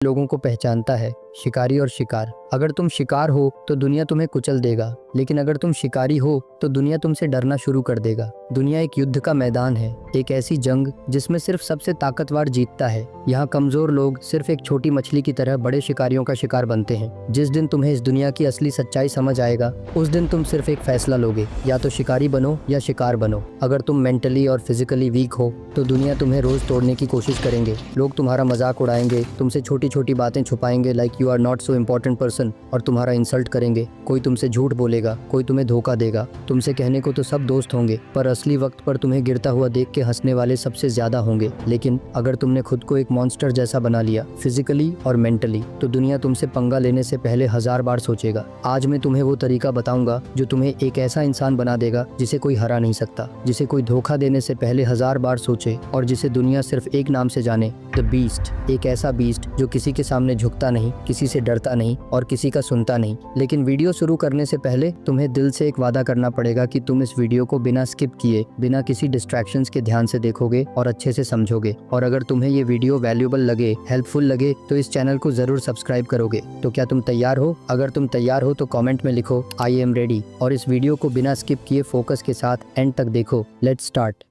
लोगों को पहचानता है, शिकारी और शिकार। अगर तुम शिकार हो तो दुनिया तुम्हें कुचल देगा, लेकिन अगर तुम शिकारी हो तो दुनिया तुमसे डरना शुरू कर देगा। दुनिया एक युद्ध का मैदान है, एक ऐसी जंग जिसमें सिर्फ सबसे ताकतवर जीतता है। यहाँ कमजोर लोग सिर्फ एक छोटी मछली की तरह बड़े शिकारियों का शिकार बनते हैं। जिस दिन तुम्हें इस दुनिया की असली सच्चाई समझ आएगा, उस दिन तुम सिर्फ एक फैसला लोगे, या तो शिकारी बनो या शिकार बनो। अगर तुम मेंटली और फिजिकली वीक हो तो दुनिया तुम्हें रोज तोड़ने की कोशिश करेंगे। लोग तुम्हारा मजाक उड़ाएंगे, तुमसे छोटी छोटी बातें छुपाएंगे like you are not so important person, और तुम्हारा इंसल्ट करेंगे। कोई तुमसे झूठ बोलेगा, कोई तुम्हें धोखा देगा। तुमसे कहने को तो सब दोस्त होंगे, पर असली वक्त पर तुम्हें गिरता हुआ देख के हंसने वाले सबसे ज्यादा होंगे। लेकिन अगर तुमने खुद को एक मॉन्स्टर जैसा बना लिया, फिजिकली और मेंटली, तो दुनिया तुमसे पंगा लेने से पहले 1000 बार सोचेगा। आज मैं तुम्हें वो तरीका बताऊंगा जो तुम्हें एक ऐसा इंसान बना देगा जिसे कोई हरा नहीं सकता, जिसे कोई धोखा देने से पहले 1000 बार सोचे, और जिसे दुनिया सिर्फ एक नाम से जाने, द बीस्ट। एक ऐसा बीस्ट जो किसी के सामने झुकता नहीं, किसी से डरता नहीं और किसी का सुनता नहीं। लेकिन वीडियो शुरू करने से पहले तुम्हें दिल से एक वादा करना पड़ेगा कि तुम इस वीडियो को बिना स्किप किए, बिना किसी डिस्ट्रैक्शंस के ध्यान से देखोगे और अच्छे से समझोगे। और अगर तुम्हें ये वीडियो वैल्यूएबल लगे, हेल्पफुल लगे, तो इस चैनल को जरूर सब्सक्राइब करोगे। तो क्या तुम तैयार हो? अगर तुम तैयार हो तो कमेंट में लिखो आई एम रेडी, और इस वीडियो को बिना स्किप किए फोकस के साथ एंड तक देखो। Let's start.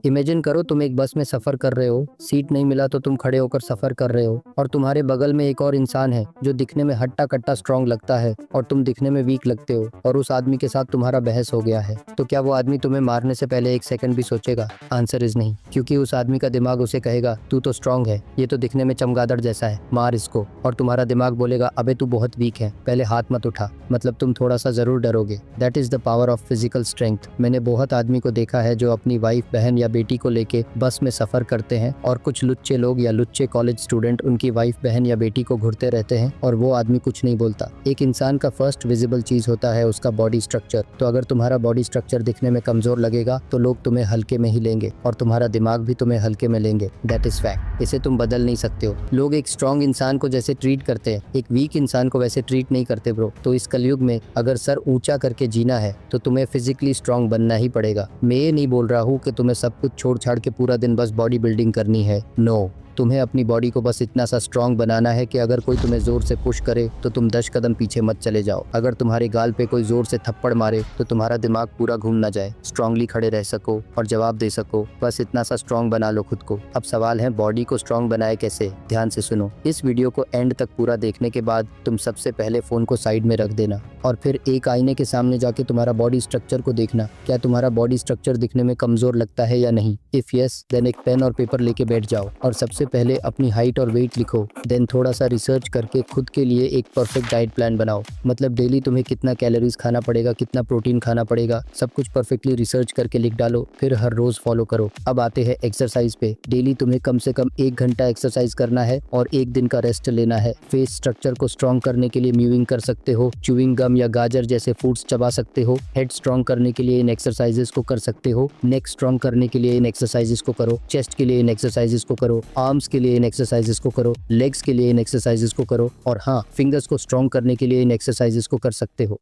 इमेजिन करो तुम एक बस में सफर कर रहे हो, सीट नहीं मिला तो तुम खड़े होकर सफर कर रहे हो, और तुम्हारे बगल में एक और इंसान है जो दिखने में हट्टा कट्टा स्ट्रांग लगता है और तुम दिखने में वीक लगते हो, और उस आदमी के साथ तुम्हारा बहस हो गया है। तो क्या वो आदमी तुम्हें मारने से पहले 1 सेकंड भी सोचेगा? आंसर इज नहीं, क्योंकि उस आदमी का दिमाग उसे कहेगा तू तो स्ट्रांग है, ये तो दिखने में चमगादड़ जैसा है, मार इसको। और तुम्हारा दिमाग बोलेगा अबे तू बहुत वीक है, पहले हाथ मत उठा। मतलब तुम थोड़ा सा जरूर डरोगे। That is the power of physical strength. मैंने बहुत आदमी को देखा है जो अपनी वाइफ, बहन या बेटी को लेके बस में सफर करते हैं, और कुछ लुच्चे लोग या लुच्चे कॉलेज स्टूडेंट उनकी वाइफ, बहन या बेटी को घुरते रहते हैं और वो आदमी कुछ नहीं बोलता। एक इंसान का फर्स्ट विजिबल चीज होता है उसका बॉडी स्ट्रक्चर। तो अगर तुम्हारा बॉडी स्ट्रक्चर दिखने में कमजोर लगेगा तो लोग तुम्हें हल्के में ही लेंगे, और तुम्हारा दिमाग भी तुम्हें हल्के में लेंगे। दैट इज फैक्ट, इसे तुम बदल नहीं सकते हो। लोग एक स्ट्रॉन्ग इंसान को जैसे ट्रीट करते हैं, एक वीक इंसान को वैसे ट्रीट नहीं करते ब्रो। तो इस कलयुग में अगर सर ऊंचा करके जीना है तो तुम्हें फिजिकली स्ट्रॉन्ग बनना ही पड़ेगा। मैं ये नहीं बोल रहा हूँ कि तुम्हें सब कुछ छोड़ छाड़ के पूरा दिन बस बॉडी बिल्डिंग करनी है। नो, तुम्हें अपनी बॉडी को बस इतना सा स्ट्रांग बनाना है कि अगर कोई तुम्हें जोर से पुश करे तो तुम 10 कदम पीछे मत चले जाओ। अगर तुम्हारे गाल पे कोई जोर से थप्पड़ मारे तो तुम्हारा दिमाग पूरा घूम ना जाए, स्ट्रांगली खड़े रह सको और जवाब दे सको। बस इतना सा स्ट्रांग बना लो खुद को। अब सवाल है बॉडी को स्ट्रांग बनाए कैसे? ध्यान से सुनो। इस वीडियो को एंड तक पूरा देखने के बाद तुम सबसे पहले फोन को साइड में रख देना, और फिर एक आईने के सामने जाके तुम्हारा बॉडी स्ट्रक्चर को देखना। क्या तुम्हारा बॉडी स्ट्रक्चर दिखने में कमजोर लगता है या नहीं? इफ यस, देन एक पेन और पेपर लेके बैठ जाओ और सबसे पहले अपनी हाइट और वेट लिखो। देन थोड़ा सा रिसर्च करके खुद के लिए एक परफेक्ट डाइट प्लान बनाओ। मतलब डेली तुम्हें कितना कैलोरीज खाना पड़ेगा, कितना प्रोटीन खाना पड़ेगा, सब कुछ परफेक्टली रिसर्च करके लिख डालो, फिर हर रोज फॉलो करो। अब आते हैं एक्सरसाइज पे। डेली तुम्हें कम से कम 1 घंटा एक्सरसाइज करना है और 1 दिन का रेस्ट लेना है। फेस स्ट्रक्चर को स्ट्रॉन्ग करने के लिए म्यूविंग कर सकते हो, च्यूइंग गम या गाजर जैसे फूड्स चबा सकते हो। हेड स्ट्रॉन्ग करने के लिए इन एक्सरसाइजेस को कर सकते हो। नेक स्ट्रॉन्ग करने के लिए इन एक्सरसाइजेस को करो। चेस्ट के लिए इन एक्सरसाइजेस को करो। आर्म्स के लिए इन एक्सरसाइजेस को करो। लेग्स के लिए इन एक्सरसाइजेस को करो। और हाँ, फिंगर्स को स्ट्रॉन्ग करने के लिए इन एक्सरसाइजेस को कर सकते हो।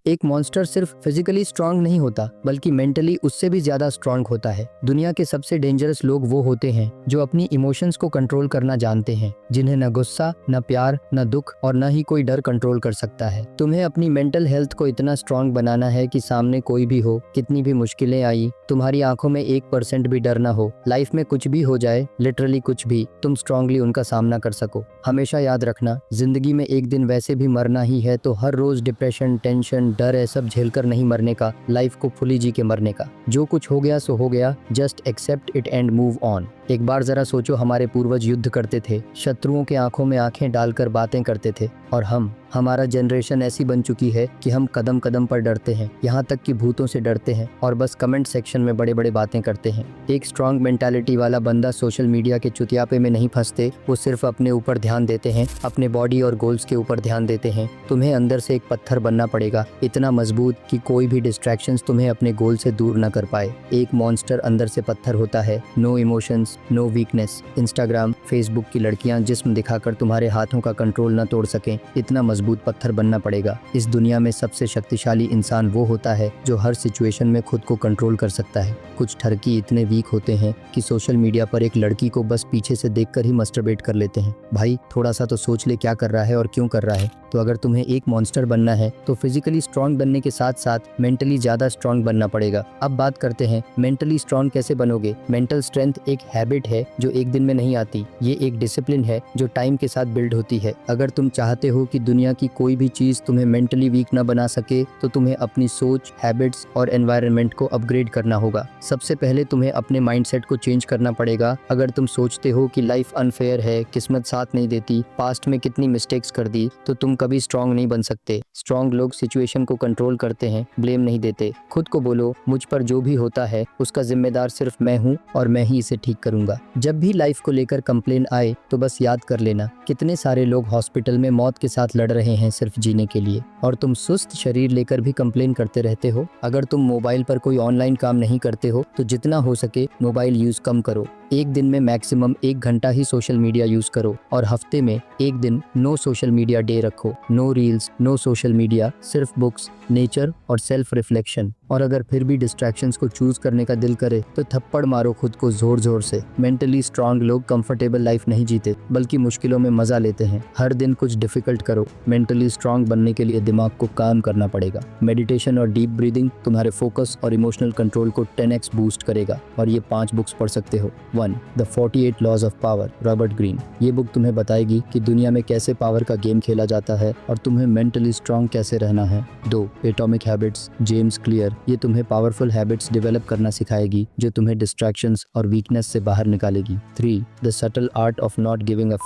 एक मॉन्स्टर सिर्फ फिजिकली स्ट्रांग नहीं होता, बल्कि मेंटली उससे भी ज्यादा स्ट्रांग होता है। दुनिया के सबसे डेंजरस लोग वो होते हैं जो अपनी इमोशंस को कंट्रोल करना जानते हैं, जिन्हें न गुस्सा, न प्यार, न दुख और न ही कोई डर कंट्रोल कर सकता है। तुम्हें अपनी मेंटल हेल्थ को इतना स्ट्रांग बनाना है कि सामने कोई भी हो, कितनी भी मुश्किलें आई, तुम्हारी आंखों में 1% भी डर ना हो। लाइफ में कुछ भी हो जाए, लिटरली कुछ भी, तुम स्ट्रांगली उनका सामना कर सको। हमेशा याद रखना, जिंदगी में एक दिन वैसे भी मरना ही है, तो हर रोज डिप्रेशन, टेंशन, डर है सब झेलकर नहीं मरने का, लाइफ को फुली जी के मरने का। जो कुछ हो गया सो हो गया, just accept it and move on. एक बार जरा सोचो, हमारे पूर्वज युद्ध करते थे, शत्रुओं के आंखों में आंखें डालकर बातें करते थे, और हमारा जनरेशन ऐसी बन चुकी है कि हम कदम कदम पर डरते हैं, यहाँ तक कि भूतों से डरते हैं, और बस कमेंट सेक्शन में बड़े बड़े बातें करते हैं। एक स्ट्रांग मेंटालिटी वाला बंदा सोशल मीडिया के चुतियापे में नहीं फंसते, वो सिर्फ अपने ऊपर ध्यान देते हैं, अपने बॉडी और गोल्स के ऊपर ध्यान देते हैं। तुम्हें अंदर से एक पत्थर बनना पड़ेगा, इतना मजबूत कि कोई भी डिस्ट्रैक्शंस तुम्हें अपने गोल से दूर न कर पाए। एक मॉन्स्टर अंदर से पत्थर होता है, no emotions, no weakness. Instagram, Facebook की लड़कियां जिस्म दिखाकर तुम्हारे हाथों का कंट्रोल न तोड़ सकें, इतना मजबूत पत्थर बनना पड़ेगा। इस दुनिया में सबसे शक्तिशाली इंसान वो होता है जो हर सिचुएशन में खुद को कंट्रोल कर सकता है। कुछ ठरकी इतने वीक होते हैं कि सोशल मीडिया पर एक लड़की को बस पीछे से देखकर ही मस्टरबेट कर लेते हैं। भाई थोड़ा सा तो सोच ले क्या कर रहा है और क्यों कर रहा है। तो अगर तुम्हें एक मॉन्स्टर बनना है तो फिजिकली स्ट्रांग बनने के साथ साथ मेंटली ज्यादा स्ट्रांग बनना पड़ेगा। अब बात करते हैं मेंटली स्ट्रांग कैसे बनोगे। मेंटल स्ट्रेंथ एक हैबिट है जो एक दिन में नहीं आती। ये एक डिसिप्लिन है जो टाइम के साथ बिल्ड होती है। अगर तुम चाहते हो कि दुनिया की कोई भी चीज तुम्हें मेंटली वीक ना बना सके तो तुम्हें अपनी सोच, हैबिट्स और एनवायरनमेंट को अपग्रेड करना होगा। सबसे पहले तुम्हें अपने माइंडसेट को चेंज करना पड़ेगा। अगर तुम सोचते हो कि लाइफ अनफेयर है, किस्मत साथ नहीं देती, पास्ट में कितनी मिस्टेक्स कर दी, तो तुम कभी स्ट्रांग नहीं बन सकते। स्ट्रांग लोग सिचुएशन को कंट्रोल करते हैं, ब्लेम नहीं देते। खुद को बोलो मुझ पर जो भी होता है उसका जिम्मेदार सिर्फ मैं हूँ और मैं ही इसे ठीक करूंगा। जब भी लाइफ को लेकर कंप्लेन आए तो बस याद कर लेना कितने सारे लोग हॉस्पिटल में मौत के साथ लड़ रहे हैं सिर्फ जीने के लिए, और तुम सुस्त शरीर लेकर भी कंप्लेन करते रहते हो। अगर तुम मोबाइल पर कोई ऑनलाइन काम नहीं करते हो तो जितना हो सके मोबाइल यूज कम करो। एक दिन में मैक्सिमम 1 घंटा ही सोशल मीडिया यूज करो और हफ्ते में एक दिन नो सोशल मीडिया डे रखो। No reels, no social media, सिर्फ बुक्स, नेचर और सेल्फ रिफ्लेक्शन। और अगर फिर भी डिस्ट्रैक्शंस को चूज करने का दिल करे तो थप्पड़ मारो खुद को जोर जोर से। मेंटली स्ट्रांग लोग कंफर्टेबल लाइफ नहीं जीते बल्कि मुश्किलों में मजा लेते हैं। हर दिन कुछ डिफिकल्ट करो। मेंटली स्ट्रांग बनने के लिए दिमाग को काम करना पड़ेगा। मेडिटेशन और डीप ब्रीदिंग तुम्हारे फोकस और इमोशनल कंट्रोल को 10x बूस्ट करेगा। और ये 5 बुक्स पढ़ सकते हो। 1. The 48 laws of power, Robert Greene. ये बुक तुम्हें बताएगी कि दुनिया में कैसे पावर का गेम खेला जाता है और तुम्हें मेंटली स्ट्रांग कैसे रहना है। 2. Atomic habits, James clear. ये तुम्हें पावरफुल हैबिट्स डेवलप करना सिखाएगी जो तुम्हें डिस्ट्रैक्शंस और वीकनेस से बाहर निकालेगी। 3. The subtle art of not giving a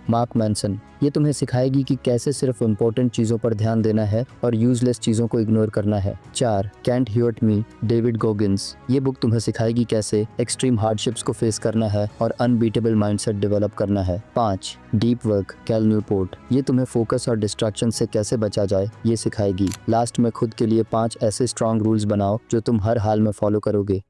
mark Manson. ये तुम्हें सिखाएगी कि कैसे सिर्फ इम्पोर्टेंट चीज़ों पर ध्यान देना है और यूजलेस चीज़ों को इग्नोर करना है। 4. Can't hurt me, David Goggins. ये बुक तुम्हें सिखाएगी कैसे एक्सट्रीम हार्डशिप्स को फेस करना है और अनबीटेबल माइंडसेट डेवलप करना है। 5. Deep work, Cal Newport. ये तुम्हें फोकस और डिस्ट्रैक्शन से कैसे बचा जाए ये सिखाएगी। लास्ट में खुद के लिए 5 ऐसे स्ट्रॉन्ग रूल्स बनाओ जो तुम हर हाल में फॉलो करोगे।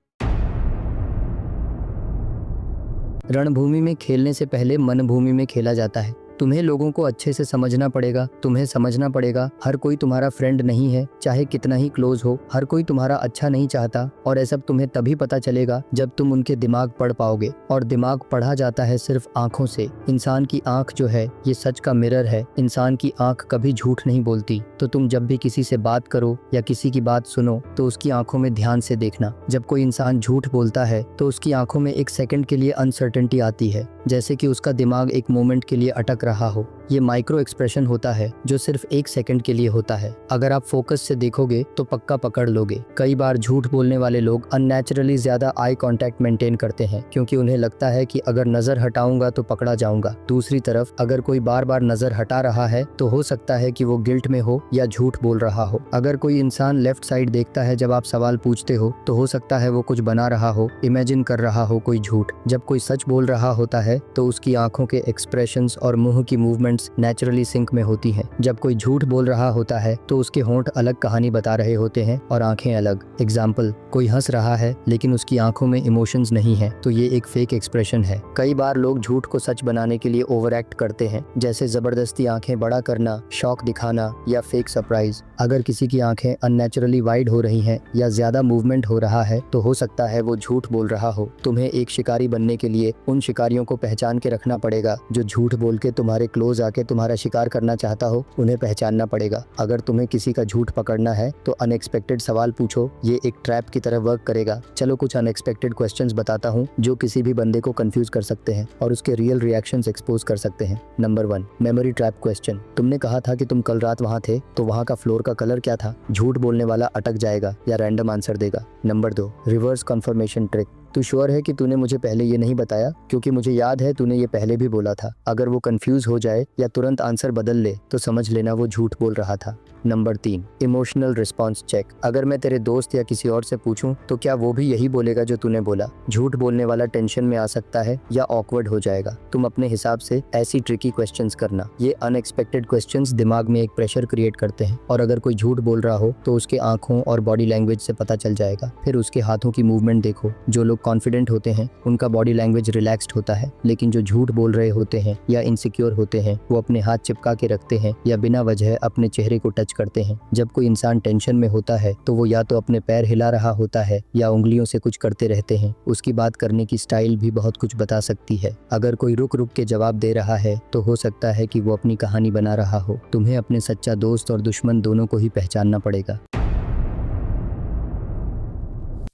रणभूमि में खेलने से पहले मनभूमि में खेला जाता है। तुम्हें लोगों को अच्छे से समझना पड़ेगा। तुम्हें समझना पड़ेगा हर कोई तुम्हारा फ्रेंड नहीं है, चाहे कितना ही क्लोज हो। हर कोई तुम्हारा अच्छा नहीं चाहता और ये सब तुम्हें तभी पता चलेगा जब तुम उनके दिमाग पढ़ पाओगे। और दिमाग पढ़ा जाता है सिर्फ आंखों से। इंसान की आंख जो है ये सच का मिरर है। इंसान की आंख कभी झूठ नहीं बोलती। तो तुम जब भी किसी से बात करो या किसी की बात सुनो तो उसकी आंखों में ध्यान से देखना। जब कोई इंसान झूठ बोलता है तो उसकी आंखों में एक सेकंड के लिए अनसर्टेनिटी आती है, जैसे कि उसका दिमाग एक मोमेंट के लिए अटक रहा हो। ये माइक्रो एक्सप्रेशन होता है जो सिर्फ 1 सेकंड के लिए होता है। अगर आप फोकस से देखोगे तो पक्का पकड़ लोगे। कई बार झूठ बोलने वाले लोग अननेचुरली ज्यादा आई कांटेक्ट मेंटेन करते हैं क्योंकि उन्हें लगता है कि अगर नजर हटाऊंगा तो पकड़ा जाऊंगा। दूसरी तरफ अगर कोई बार बार नजर हटा रहा है तो हो सकता है कि वो गिल्ट में हो या झूठ बोल रहा हो। अगर कोई इंसान लेफ्ट साइड देखता है जब आप सवाल पूछते हो तो हो सकता है वो कुछ बना रहा हो, इमेजिन कर रहा हो कोई झूठ। जब कोई सच बोल रहा होता है तो उसकी आंखों के एक्सप्रेशंस और मुंह की मूवमेंट्स नेचुरली सिंक में होती हैं। जब कोई झूठ बोल रहा होता है तो उसके होंठ अलग कहानी बता रहे होते हैं और आंखें अलग। एग्जाम्पल, कोई हंस रहा है लेकिन उसकी आंखों में इमोशंस नहीं है तो ये एक फेक एक्सप्रेशन है। कई बार लोग झूठ को सच बनाने के लिए ओवर एक्ट करते हैं, जैसे जबरदस्ती आंखें बड़ा करना, शौक दिखाना या फेक सरप्राइज। अगर किसी की आंखें अननेचुरली वाइड हो रही हैं या ज्यादा मूवमेंट हो रहा है तो हो सकता है वो झूठ बोल रहा हो। तुम्हें एक शिकारी बनने के लिए उन शिकारियों को पहचान के रखना पड़ेगा जो झूठ बोल के तुम्हारे क्लोज आके तुम्हारा शिकार करना चाहता हो। उन्हें पहचानना पड़ेगा। अगर तुम्हें किसी का झूठ पकड़ना है तो अनएक्सपेक्टेड सवाल पूछो, ये एक ट्रैप की तरह वर्क करेगा। चलो कुछ अनएक्सपेक्टेड क्वेश्चंस बताता हूँ जो किसी भी बंदे को कंफ्यूज कर सकते हैं और उसके रियल रिएक्शंस एक्सपोज कर सकते हैं। Number 1, memory trap question. तुमने कहा था कि तुम कल रात वहाँ थे, तो वहाँ का फ्लोर का कलर क्या था? झूठ बोलने वाला अटक जाएगा या रैंडम आंसर देगा। Number 2, reverse confirmation trick. तू श्योर है कि तूने मुझे पहले ये नहीं बताया? क्योंकि मुझे याद है तूने ये पहले भी बोला था। अगर वो कंफ्यूज हो जाए या तुरंत आंसर बदल ले तो समझ लेना वो झूठ बोल रहा था। Number 3, emotional response check. अगर मैं तेरे दोस्त या किसी और से पूछूं तो क्या वो भी यही बोलेगा जो तूने बोला? झूठ बोलने वाला टेंशन में आ सकता है या ऑकवर्ड हो जाएगा। तुम अपने हिसाब से ऐसी ट्रिकी क्वेश्चंस करना। ये अनएक्सपेक्टेड क्वेश्चंस दिमाग में एक प्रेशर क्रिएट करते हैं और अगर कोई झूठ बोल रहा हो तो उसके आंखों और बॉडी लैंग्वेज से पता चल जाएगा। फिर उसके हाथों की मूवमेंट देखो। जो लोग कॉन्फिडेंट होते हैं उनका बॉडी लैंग्वेज रिलैक्स्ड होता है, लेकिन जो झूठ बोल रहे होते हैं या इनसिक्योर होते हैं वो अपने हाथ चिपका के रखते हैं या बिना वजह अपने चेहरे को टच करते हैं। जब कोई इंसान टेंशन में होता है तो वो या तो अपने पैर हिला रहा होता है या उंगलियों से कुछ करते रहते हैं। उसकी बात करने की स्टाइल भी बहुत कुछ बता सकती है। अगर कोई रुक रुक के जवाब दे रहा है तो हो सकता है कि वो अपनी कहानी बना रहा हो। तुम्हें अपने सच्चा दोस्त और दुश्मन दोनों को ही पहचानना पड़ेगा।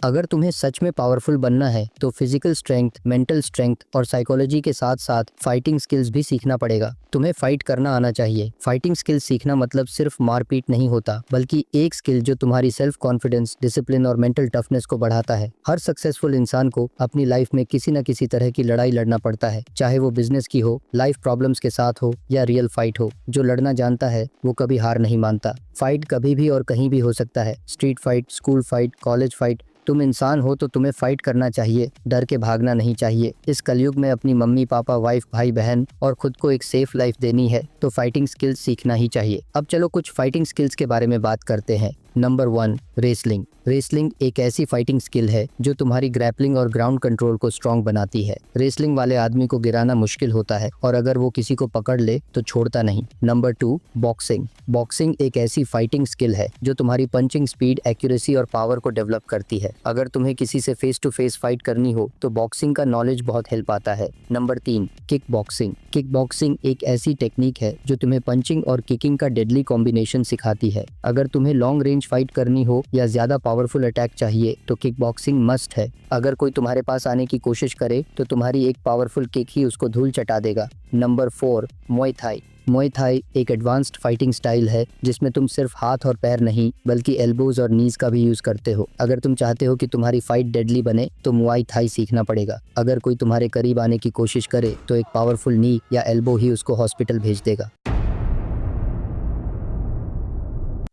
अगर तुम्हें सच में पावरफुल बनना है तो फिजिकल स्ट्रेंथ, मेंटल स्ट्रेंथ और साइकोलॉजी के साथ साथ फाइटिंग स्किल्स भी सीखना पड़ेगा। तुम्हें फाइट करना आना चाहिए। फाइटिंग स्किल्स सीखना मतलब सिर्फ मारपीट नहीं होता, बल्कि एक स्किल जो तुम्हारी सेल्फ कॉन्फिडेंस, डिसिप्लिन और मेंटल टफनेस को बढ़ाता है। हर सक्सेसफुल इंसान को अपनी लाइफ में किसी न किसी तरह की लड़ाई लड़ना पड़ता है, चाहे वो बिजनेस की हो, लाइफ प्रॉब्लम्स के साथ हो या रियल फाइट हो। जो लड़ना जानता है वो कभी हार नहीं मानता। फाइट कभी भी और कहीं भी हो सकता है। Street fight, school fight, college fight. तुम इंसान हो तो तुम्हें फाइट करना चाहिए, डर के भागना नहीं चाहिए। इस कलयुग में अपनी मम्मी पापा, वाइफ, भाई बहन और खुद को एक सेफ लाइफ देनी है तो फाइटिंग स्किल्स सीखना ही चाहिए। अब चलो कुछ फाइटिंग स्किल्स के बारे में बात करते हैं। Number 1, wrestling. रेसलिंग एक ऐसी फाइटिंग स्किल है जो तुम्हारी ग्रैपलिंग और ग्राउंड कंट्रोल को स्ट्रॉन्ग बनाती है। रेसलिंग वाले आदमी को गिराना मुश्किल होता है और अगर वो किसी को पकड़ ले तो छोड़ता नहीं। Number 2, boxing. बॉक्सिंग एक ऐसी फाइटिंग स्किल है जो तुम्हारी पंचिंग स्पीड, एक्यूरेसी और पावर को डेवलप करती है। अगर तुम्हें किसी से फेस टू फेस फाइट करनी हो तो बॉक्सिंग का नॉलेज बहुत हेल्प आता है। Number 3, kick boxing. Kick boxing एक ऐसी टेक्निक है जो तुम्हें पंचिंग और किकिंग का डेडली कॉम्बिनेशन सिखाती है। अगर तुम्हें लॉन्ग रेंज फाइट करनी हो या ज्यादा पावरफुल अटैक चाहिए तो किक बॉक्सिंग मस्ट है। अगर कोई तुम्हारे पास आने की कोशिश करे तो तुम्हारी एक पावरफुल किक ही उसको धूल चटा देगा। Number 4, muay Thai. Muay Thai एक एडवांस्ड फाइटिंग स्टाइल है जिसमें तुम सिर्फ हाथ और पैर नहीं बल्कि एल्बोज और नीज का भी यूज करते हो। अगर तुम चाहते हो कि तुम्हारी फाइट डेडली बने तो मुay थाई सीखना पड़ेगा। अगर कोई तुम्हारे करीब आने की कोशिश करे तो एक पावरफुल नी या एल्बो ही उसको हॉस्पिटल भेज देगा।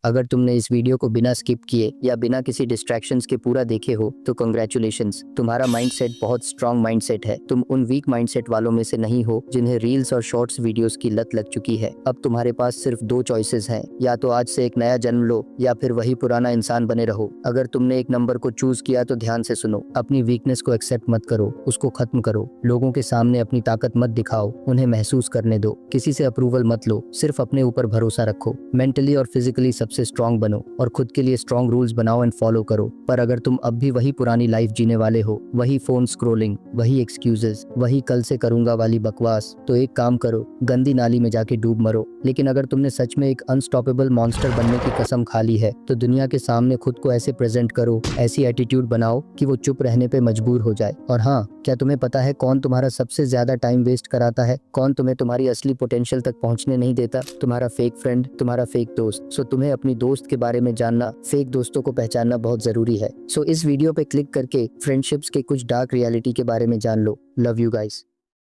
अगर तुमने इस वीडियो को बिना स्किप किए या बिना किसी डिस्ट्रैक्शंस के पूरा देखे हो तो कंग्रेचुलेशंस, तुम्हारा माइंडसेट बहुत स्ट्रांग माइंडसेट है। तुम उन वीक माइंडसेट वालों में से नहीं हो जिन्हें रील्स और शॉर्ट्स वीडियोस की लत लग चुकी है। अब तुम्हारे पास सिर्फ 2 चॉइसेस हैं, या तो आज से एक नया जन्म लो या फिर वही पुराना इंसान बने रहो। अगर तुमने एक नंबर को चूज किया तो ध्यान से सुनो। अपनी वीकनेस को एक्सेप्ट मत करो, उसको खत्म करो। लोगों के सामने अपनी ताकत मत दिखाओ, उन्हें महसूस करने दो। किसी से अप्रूवल मत लो, सिर्फ अपने ऊपर भरोसा रखो। मेंटली और फिजिकली सबसे स्ट्रांग बनो और खुद के लिए स्ट्रांग रूल्स बनाओ एंड फॉलो करो। पर अगर तुम अब भी वही पुरानी लाइफ जीने वाले हो, वही फोन स्क्रोलिंग, वही एक्सक्यूजेस, वही कल से करूंगा वाली बकवास, तो एक काम करो, गंदी नाली में जाके डूब मरो। लेकिन अगर तुमने सच में एक अनस्टॉपेबल मॉन्स्टर बनने की कसम खा ली है तो दुनिया के सामने खुद को ऐसे प्रेजेंट करो, ऐसी एटीट्यूड बनाओ कि वो चुप रहने पे मजबूर हो जाए। और हाँ, क्या तुम्हें पता है कौन तुम्हारा सबसे ज्यादा टाइम वेस्ट कराता है? कौन तुम्हें तुम्हारी असली पोटेंशियल तक पहुंचने नहीं देता? तुम्हारा फेक फ्रेंड, तुम्हारा फेक दोस्त। सो तुम्हें अपनी दोस्त के बारे में जानना, फेक दोस्तों को पहचानना बहुत जरूरी है। सो इस वीडियो पे क्लिक करके फ्रेंडशिप्स के कुछ डार्क रियलिटी के बारे में जान लो। Love you guys.